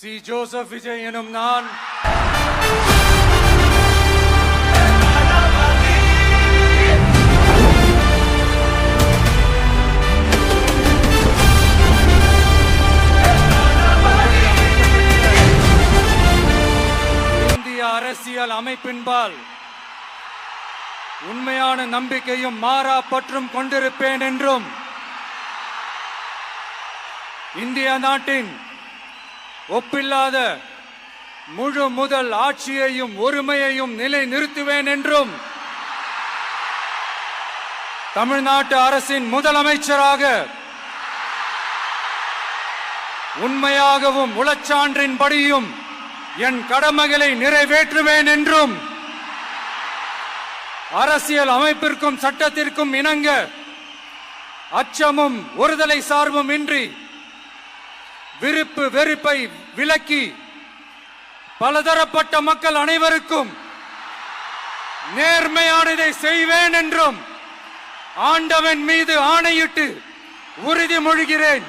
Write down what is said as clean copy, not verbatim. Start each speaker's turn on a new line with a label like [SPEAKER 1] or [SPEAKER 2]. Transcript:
[SPEAKER 1] C Joseph Vijay எனும் நான் இந்திய அரசியல் அமைப்பின்பால் உண்மையான நம்பிக்கையும் மாறா பற்றும் கொண்டிருப்பேன் என்றும் இந்திய நாட்டின் ஒப்பில்லாத முழு முதல் ஆட்சியையும் ஒருமையையும் நிலை நிறுத்துவேன் என்றும் தமிழ்நாட்டு அரசின் முதலமைச்சராக உண்மையாகவும் உளச்சான்றின்படியும் என் கடமைகளை நிறைவேற்றுவேன் என்றும் அரசியல் அமைப்பிற்கும் சட்டத்திற்கும் இணங்க அச்சமும் ஒருதலை சார்பும் இன்றி விருப்பு வெறுப்பை விலக்கி பலதரப்பட்ட மக்கள் அனைவருக்கும் நேர்மையானதை செய்வேன் என்றும் ஆண்டவன் மீது ஆணையிட்டு உறுதிமொழிகிறேன்.